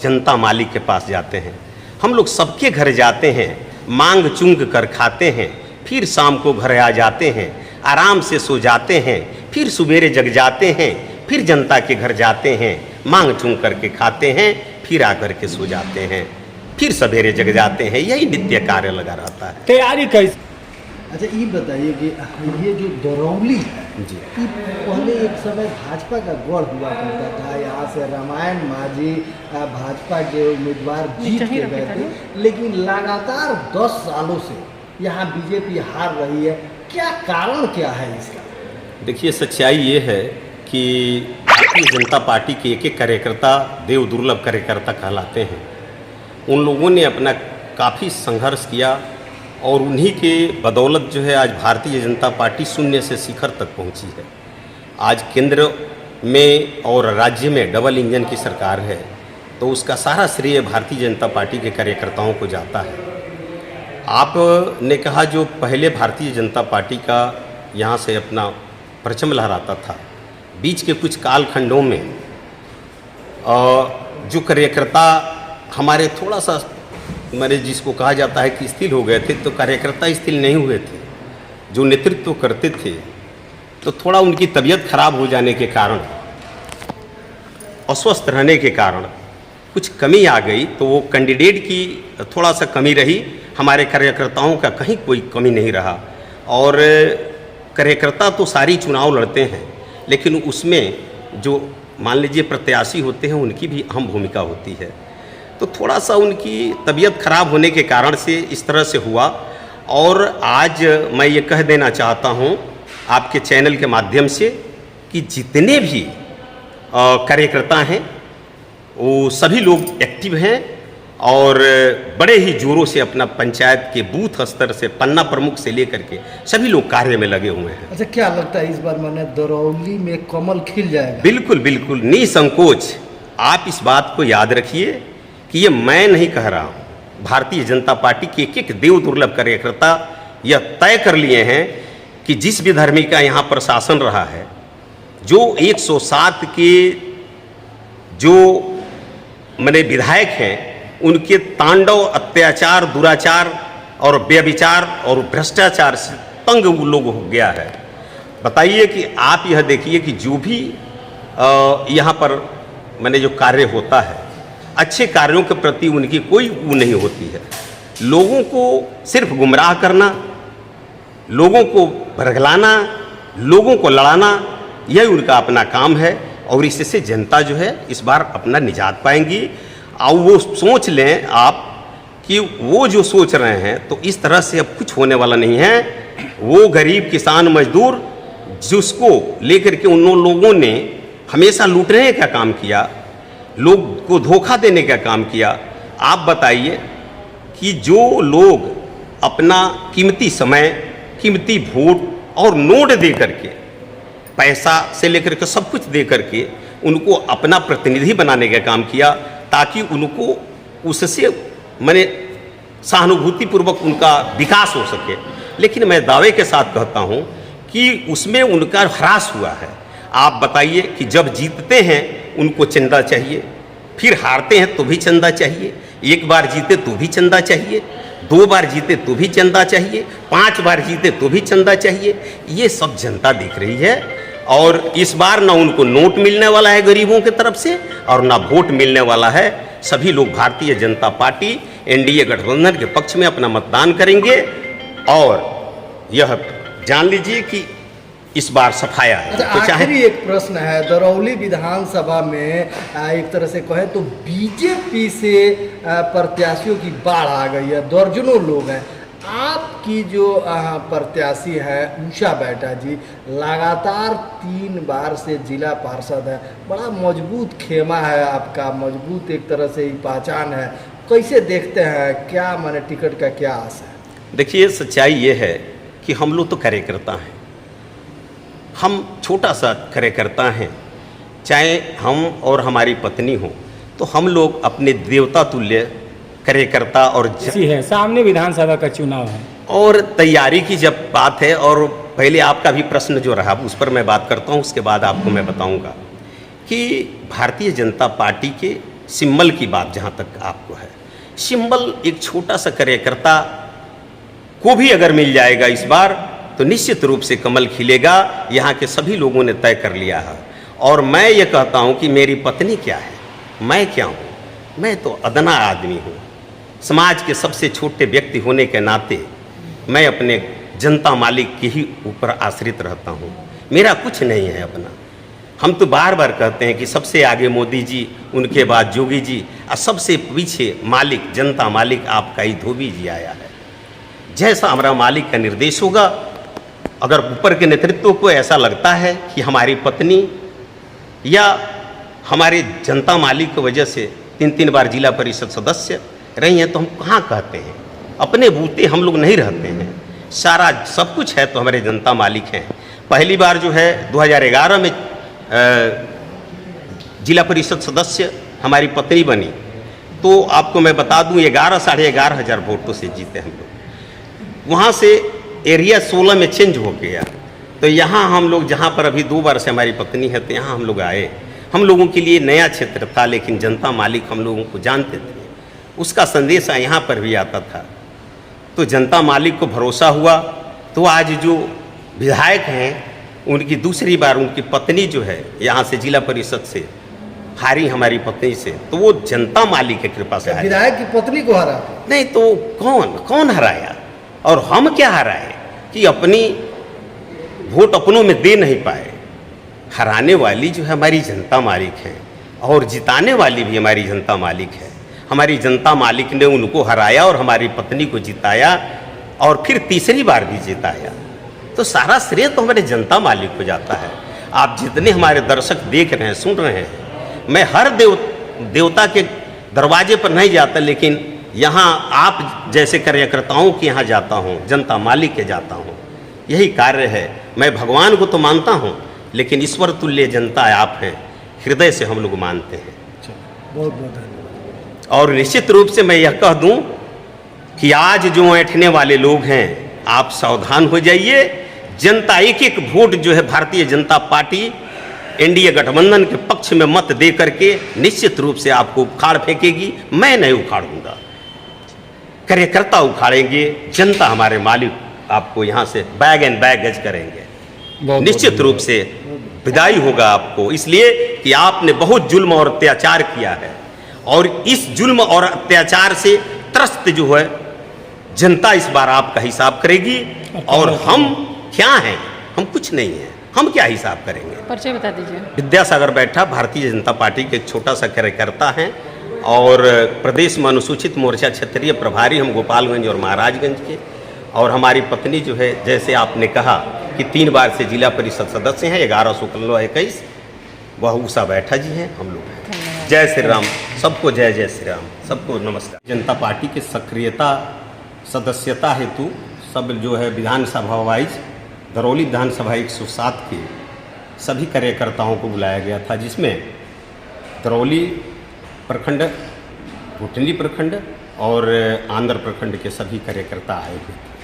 जनता मालिक के पास जाते हैं। हम लोग सबके घर जाते हैं, मांग चुंग कर खाते हैं, फिर शाम को घर आ जाते हैं, आराम से सो जाते हैं, फिर सवेरे जग जाते हैं, फिर जनता के घर जाते हैं, मांग चुंग करके खाते हैं, फिर आकर के सो जाते हैं, फिर सवेरे जग जाते हैं। यही नित्य कार्य लगा रहता है। तैयारी कैसे? अच्छा ये बताइए कि ये जो दरौली है जी, ये पहले एक समय भाजपा का गढ़ हुआ करता था। यहाँ से रामायण माझी भाजपा के उम्मीदवार जीत के गए थे, लेकिन लगातार 10 सालों से यहाँ बीजेपी हार रही है। क्या कारण क्या है इसका? देखिए सच्चाई ये है कि भारतीय जनता पार्टी के एक एक कार्यकर्ता देव दुर्लभ कार्यकर्ता कहलाते हैं। उन लोगों ने अपना काफ़ी संघर्ष किया और उन्हीं के बदौलत जो है आज भारतीय जनता पार्टी शून्य से शिखर तक पहुंची है। आज केंद्र में और राज्य में डबल इंजन की सरकार है, तो उसका सारा श्रेय भारतीय जनता पार्टी के कार्यकर्ताओं को जाता है। आपने कहा जो पहले भारतीय जनता पार्टी का यहाँ से अपना परचम लहराता था, बीच के कुछ कालखंडों में जो कार्यकर्ता हमारे थोड़ा सा मैंने जिसको कहा जाता है कि स्थिर हो गए थे, तो कार्यकर्ता स्थिर नहीं हुए थे। जो नेतृत्व करते थे तो थोड़ा उनकी तबीयत खराब हो जाने के कारण, अस्वस्थ रहने के कारण कुछ कमी आ गई, तो वो कैंडिडेट की थोड़ा सा कमी रही। हमारे कार्यकर्ताओं का कहीं कोई कमी नहीं रहा। और कार्यकर्ता तो सारी चुनाव लड़ते हैं, लेकिन उसमें जो मान लीजिए प्रत्याशी होते हैं उनकी भी अहम भूमिका होती है। तो थोड़ा सा उनकी तबीयत खराब होने के कारण से इस तरह से हुआ। और आज मैं ये कह देना चाहता हूँ आपके चैनल के माध्यम से कि जितने भी कार्यकर्ता हैं वो सभी लोग एक्टिव हैं और बड़े ही जोरों से अपना पंचायत के बूथ स्तर से पन्ना प्रमुख से लेकर के सभी लोग कार्य में लगे हुए हैं। अच्छा क्या लगता है इस बार मैंने दरौली में कमल खिल जाएगा? बिल्कुल बिल्कुल निसंकोच। आप इस बात को याद रखिए कि ये मैं नहीं कह रहा हूँ, भारतीय जनता पार्टी के एक एक देव दुर्लभ कार्यकर्ता यह तय कर लिए हैं कि जिस भी धर्मी का यहाँ प्रशासन रहा है, जो 107 के जो मैंने विधायक हैं, उनके तांडव अत्याचार, दुराचार और व्यभिचार और भ्रष्टाचार से तंग वो लोग हो गया है। बताइए कि आप यह देखिए कि जो भी यहाँ पर मैंने जो कार्य होता है, अच्छे कार्यों के प्रति उनकी कोई वो नहीं होती है। लोगों को सिर्फ गुमराह करना, लोगों को भरगलाना, लोगों को लड़ाना, यही उनका अपना काम है। और इससे जनता जो है इस बार अपना निजात पाएंगी। और वो सोच लें आप कि वो जो सोच रहे हैं तो इस तरह से अब कुछ होने वाला नहीं है। वो गरीब किसान मजदूर जिसको लेकर के उन लोगों ने हमेशा लूटने का काम किया, लोग को धोखा देने का काम किया। आप बताइए कि जो लोग अपना कीमती समय, कीमती वोट और नोट दे करके, पैसा से लेकर के सब कुछ दे करके उनको अपना प्रतिनिधि बनाने का काम किया, ताकि उनको उससे मैंने सहानुभूतिपूर्वक उनका विकास हो सके। लेकिन मैं दावे के साथ कहता हूँ कि उसमें उनका ह्रास हुआ है। आप बताइए कि जब जीतते हैं उनको चंदा चाहिए, फिर हारते हैं तो भी चंदा चाहिए, एक बार जीते तो भी चंदा चाहिए, 2 बार जीते तो भी चंदा चाहिए, 5 बार जीते तो भी चंदा चाहिए। ये सब जनता देख रही है। और इस बार ना उनको नोट मिलने वाला है गरीबों की तरफ से और ना वोट मिलने वाला है। सभी लोग भारतीय जनता पार्टी एनडीए गठबंधन के पक्ष में अपना मतदान करेंगे। और यह जान लीजिए कि इस बार सफाया है। अच्छा, तो आखिरी एक प्रश्न है। दरौली विधानसभा में एक तरह से कहें तो बीजेपी से प्रत्याशियों की बाढ़ आ गई है, दर्जनों लोग हैं। आपकी जो प्रत्याशी है उषा बेटा जी, लगातार 3 बार से जिला पार्षद है, बड़ा मजबूत खेमा है आपका, मजबूत एक तरह से ही पहचान है। कैसे देखते हैं, क्या माने टिकट का क्या आस है? देखिए सच्चाई ये है कि हम लोग तो कार्यकर्ता हैं, हम छोटा सा कार्यकर्ता हैं। चाहे हम और हमारी पत्नी हो, तो हम लोग अपने देवता तुल्य कार्यकर्ता और है। सामने विधानसभा का चुनाव है और तैयारी की जब बात है, और पहले आपका भी प्रश्न जो रहा उस पर मैं बात करता हूं, उसके बाद आपको मैं बताऊंगा कि भारतीय जनता पार्टी के सिंबल की बात जहाँ तक आपको है, सिंबल एक छोटा सा कार्यकर्ता को भी अगर मिल जाएगा इस बार तो निश्चित रूप से कमल खिलेगा। यहाँ के सभी लोगों ने तय कर लिया है। और मैं ये कहता हूँ कि मेरी पत्नी क्या है, मैं क्या हूँ, मैं तो अदना आदमी हूँ। समाज के सबसे छोटे व्यक्ति होने के नाते मैं अपने जनता मालिक के ही ऊपर आश्रित रहता हूँ। मेरा कुछ नहीं है अपना। हम तो बार बार कहते हैं कि सबसे आगे मोदी जी, उनके बाद योगी जी, और सबसे पीछे मालिक, जनता मालिक आपका ही धोबी जी आया है। जैसा हमारा मालिक का निर्देश होगा, अगर ऊपर के नेतृत्व को ऐसा लगता है कि हमारी पत्नी या हमारे जनता मालिक की वजह से 3-3 बार जिला परिषद सदस्य रही हैं, तो हम कहाँ कहते हैं, अपने बूते हम लोग नहीं रहते हैं। सारा सब कुछ है तो हमारे जनता मालिक हैं। पहली बार जो है 2011 में जिला परिषद सदस्य हमारी पत्नी बनी, तो आपको मैं बता दूं 11-11.5 हज़ार वोटों से जीते हम लोग। वहाँ से एरिया 16 में चेंज हो गया, तो यहाँ हम लोग जहाँ पर अभी 2 बार से हमारी पत्नी है, तो यहाँ हम लोग आए। हम लोगों के लिए नया क्षेत्र था, लेकिन जनता मालिक हम लोगों को जानते थे, उसका संदेश यहाँ पर भी आता था। तो जनता मालिक को भरोसा हुआ, तो आज जो विधायक हैं उनकी दूसरी बार उनकी पत्नी जो है यहाँ से जिला परिषद से हारी हमारी पत्नी से, तो वो जनता मालिक की कृपा से हारी। विधायक की पत्नी को हरा नहीं तो कौन हराया, और हम क्या हराए कि अपनी वोट अपनों में दे नहीं पाए। हराने वाली जो है हमारी जनता मालिक है, और जिताने वाली भी हमारी जनता मालिक है। हमारी जनता मालिक ने उनको हराया और हमारी पत्नी को जिताया, और फिर तीसरी बार भी जिताया। तो सारा श्रेय तो हमारे जनता मालिक को जाता है। आप जितने हमारे दर्शक देख रहे हैं, सुन रहे हैं, मैं हर देवता के दरवाजे पर नहीं जाता, लेकिन यहाँ आप जैसे कार्यकर्ताओं के यहाँ जाता हूँ, जनता मालिक के जाता हूँ। यही कार्य है। मैं भगवान को तो मानता हूँ, लेकिन ईश्वर तुल्य जनता आप हैं, हृदय से हम लोग मानते हैं। बहुत बहुत धन्यवाद। और निश्चित रूप से मैं यह कह दूं कि आज जो ऐंठने वाले लोग हैं, आप सावधान हो जाइए। जनता एक एक वोट जो है भारतीय जनता पार्टी एनडीए गठबंधन के पक्ष में मत दे करके निश्चित रूप से आपको उखाड़ फेंकेगी। मैं नहीं उखाड़ूंगा, कार्यकर्ता उखाड़ेंगे। जनता हमारे मालिक आपको यहाँ से बैग एंड बैगेज करेंगे। निश्चित रूप से विदाई होगा आपको, इसलिए कि आपने बहुत जुल्म और अत्याचार किया है, और इस जुल्म और अत्याचार से त्रस्त जो है जनता इस बार आपका हिसाब करेगी। और हम क्या हैं, हम कुछ नहीं हैं, हम क्या हिसाब करेंगे। परिचय बता दीजिए। विद्यासागर बैठा, भारतीय जनता पार्टी के एक छोटा सा कार्यकर्ता हैं, और प्रदेश में अनुसूचित मोर्चा क्षेत्रीय प्रभारी हम गोपालगंज और महाराजगंज के। और हमारी पत्नी जो है, जैसे आपने कहा कि 3 बार से जिला परिषद सदस्य हैं, 1121, वह उषा बैठा जी हैं, हम लोग हैं। जय श्री राम, सबको जय जय श्री राम, सबको नमस्कार। जनता पार्टी के सक्रियता सदस्यता हेतु सब जो है विधानसभा वाइज दरौली विधानसभा 107 के सभी कार्यकर्ताओं को बुलाया गया था, जिसमें दरौली प्रखंड, भुटनी प्रखंड और आंध्र प्रखंड के सभी कार्यकर्ता आए हुए थे।